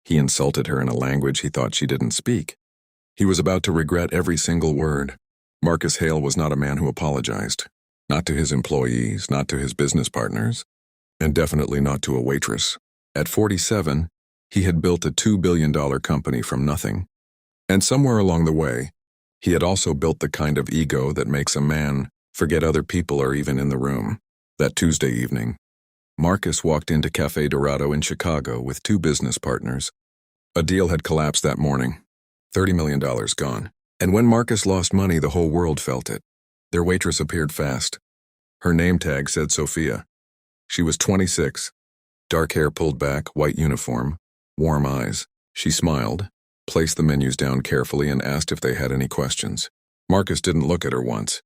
He insulted her in a language he thought she didn't speak. He was about to regret every single word. Marcus Hale was not a man who apologized. Not to his employees, not to his business partners, and definitely not to a waitress. At 47, he had built a $2 billion company from nothing. And somewhere along the way, he had also built the kind of ego that makes a man forget other people are even in the room. That Tuesday evening, Marcus walked into Café Dorado in Chicago with two business partners. A deal had collapsed that morning. $30 million gone. And when Marcus lost money, the whole world felt it. Their waitress appeared fast. Her name tag said Sophia. She was 26. Dark hair pulled back, white uniform, warm eyes. She smiled, placed the menus down carefully, and asked if they had any questions. Marcus didn't look at her once.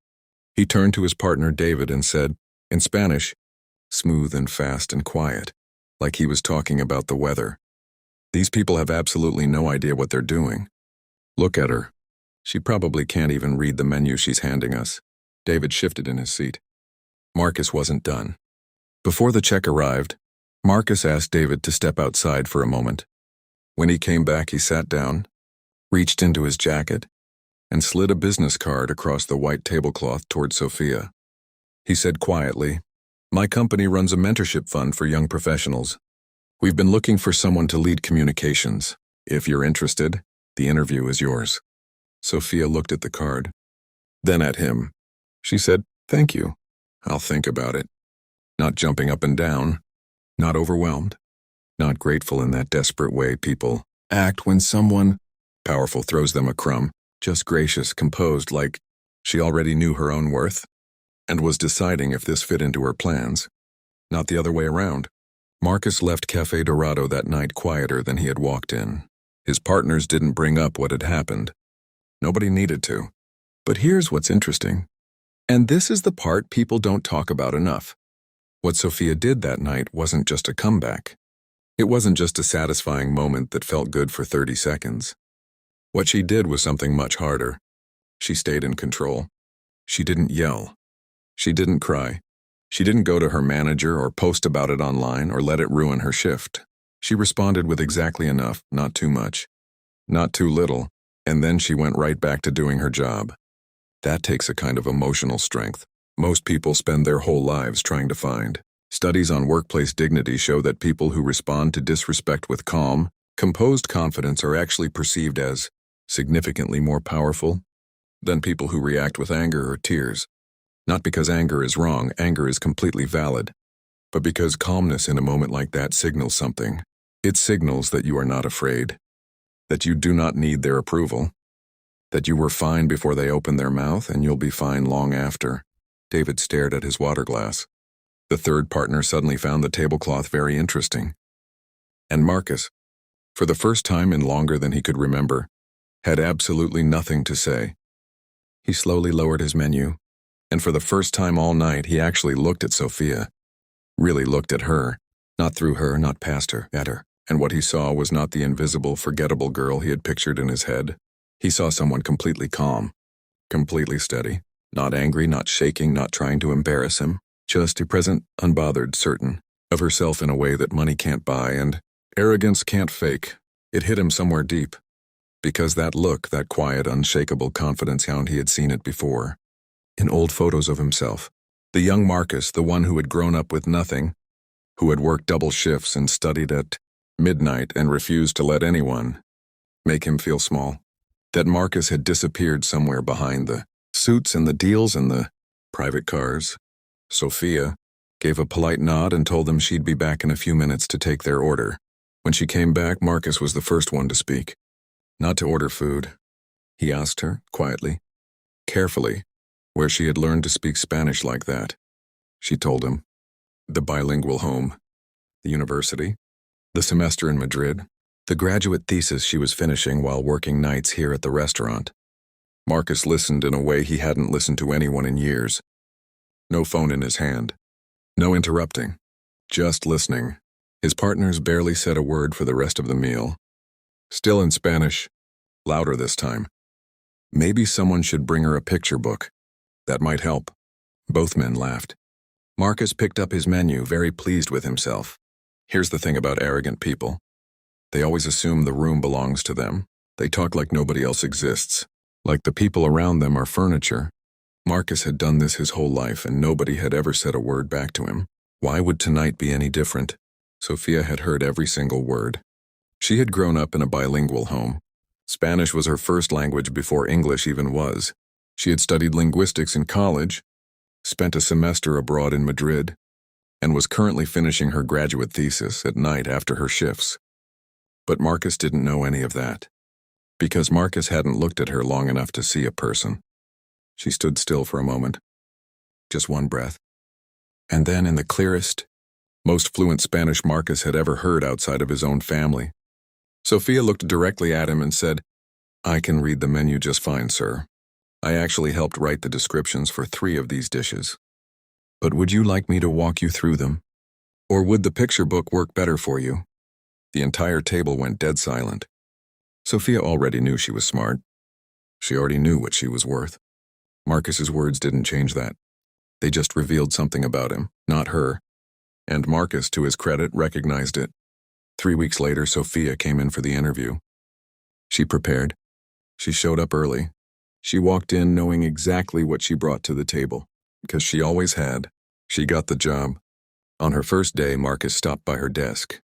He turned to his partner David and said, in Spanish, smooth and fast and quiet, like he was talking about the weather. These people have absolutely no idea what they're doing. Look at her. She probably can't even read the menu she's handing us. David shifted in his seat. Marcus wasn't done. Before the check arrived, Marcus asked David to step outside for a moment. When he came back, he sat down, reached into his jacket, and slid a business card across the white tablecloth toward Sophia. He said quietly, "My company runs a mentorship fund for young professionals. We've been looking for someone to lead communications. If you're interested, the interview is yours." Sophia looked at the card, then at him. She said, "Thank you. I'll think about it." Not jumping up and down, not overwhelmed, not grateful in that desperate way people act when someone powerful throws them a crumb, just gracious, composed, like she already knew her own worth and was deciding if this fit into her plans, not the other way around. Marcus left Café Dorado that night quieter than he had walked in. His partners didn't bring up what had happened. Nobody needed to. But here's what's interesting. And this is the part people don't talk about enough. What Sophia did that night wasn't just a comeback. It wasn't just a satisfying moment that felt good for 30 seconds. What she did was something much harder. She stayed in control. She didn't yell. She didn't cry. She didn't go to her manager or post about it online or let it ruin her shift. She responded with exactly enough, not too much, not too little, and then she went right back to doing her job. That takes a kind of emotional strength most people spend their whole lives trying to find. Studies on workplace dignity show that people who respond to disrespect with calm, composed confidence are actually perceived as significantly more powerful than people who react with anger or tears. Not because anger is wrong, anger is completely valid, but because calmness in a moment like that signals something. It signals that you are not afraid, that you do not need their approval, that you were fine before they opened their mouth and you'll be fine long after. David stared at his water glass. The third partner suddenly found the tablecloth very interesting. And Marcus, for the first time in longer than he could remember, had absolutely nothing to say. He slowly lowered his menu, and for the first time all night he actually looked at Sophia. Really looked at her, not through her, not past her, at her. And what he saw was not the invisible, forgettable girl he had pictured in his head. He saw someone completely calm, completely steady, not angry, not shaking, not trying to embarrass him, just present, unbothered, certain of herself in a way that money can't buy and arrogance can't fake. It hit him somewhere deep, because that look, that quiet, unshakable confidence, how he had seen it before. In old photos of himself. The young Marcus, the one who had grown up with nothing, who had worked double shifts and studied at midnight and refused to let anyone make him feel small. That Marcus had disappeared somewhere behind the suits and the deals and the private cars. Sophia gave a polite nod and told them she'd be back in a few minutes to take their order. When she came back, Marcus was the first one to speak. Not to order food, he asked her, quietly, carefully, where she had learned to speak Spanish like that. She told him. The bilingual home, the university, the semester in Madrid, the graduate thesis she was finishing while working nights here at the restaurant. Marcus listened in a way he hadn't listened to anyone in years. No phone in his hand. No interrupting. Just listening. His partners barely said a word for the rest of the meal. Still in Spanish. Louder this time. Maybe someone should bring her a picture book. That might help. Both men laughed. Marcus picked up his menu, very pleased with himself. Here's the thing about arrogant people. They always assume the room belongs to them. They talk like nobody else exists, like the people around them are furniture. Marcus had done this his whole life, and nobody had ever said a word back to him. Why would tonight be any different? Sophia had heard every single word. She had grown up in a bilingual home. Spanish was her first language before English even was. She had studied linguistics in college, spent a semester abroad in Madrid, and was currently finishing her graduate thesis at night after her shifts. But Marcus didn't know any of that, because Marcus hadn't looked at her long enough to see a person. She stood still for a moment, just one breath. And then, in the clearest, most fluent Spanish Marcus had ever heard outside of his own family, Sophia looked directly at him and said, "I can read the menu just fine, sir. I actually helped write the descriptions for 3 of these dishes. But would you like me to walk you through them? Or would the picture book work better for you?" The entire table went dead silent. Sophia already knew she was smart. She already knew what she was worth. Marcus's words didn't change that. They just revealed something about him, not her. And Marcus, to his credit, recognized it. 3 weeks later, Sophia came in for the interview. She prepared. She showed up early. She walked in knowing exactly what she brought to the table, because she always had. She got the job. On her first day, Marcus stopped by her desk.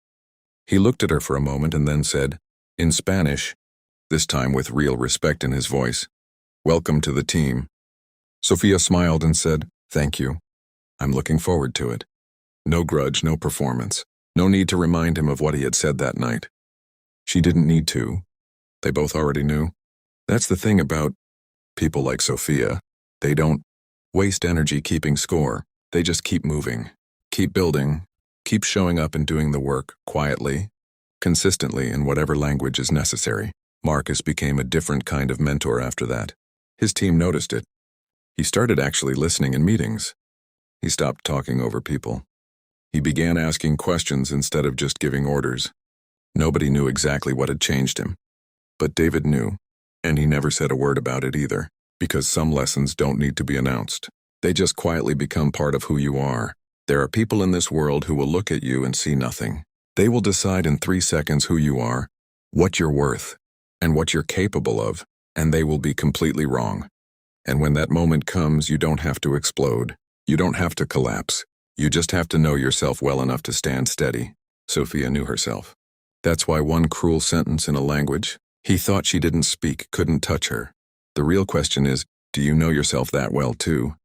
He looked at her for a moment and then said, in Spanish, this time with real respect in his voice, "Welcome to the team." Sophia smiled and said, "Thank you. I'm looking forward to it." No grudge, no performance. No need to remind him of what he had said that night. She didn't need to. They both already knew. That's the thing about people like Sophia. They don't waste energy keeping score. They just keep moving, keep building, keep showing up and doing the work quietly, consistently in whatever language is necessary. Marcus became a different kind of mentor after that. His team noticed it. He started actually listening in meetings. He stopped talking over people. He began asking questions instead of just giving orders. Nobody knew exactly what had changed him. But David knew, and he never said a word about it either, because some lessons don't need to be announced. They just quietly become part of who you are. There are people in this world who will look at you and see nothing. They will decide in 3 seconds who you are, what you're worth, and what you're capable of, and they will be completely wrong. And when that moment comes, you don't have to explode. You don't have to collapse. You just have to know yourself well enough to stand steady. Sophia knew herself. That's why one cruel sentence in a language he thought she didn't speak couldn't touch her. The real question is, do you know yourself that well too?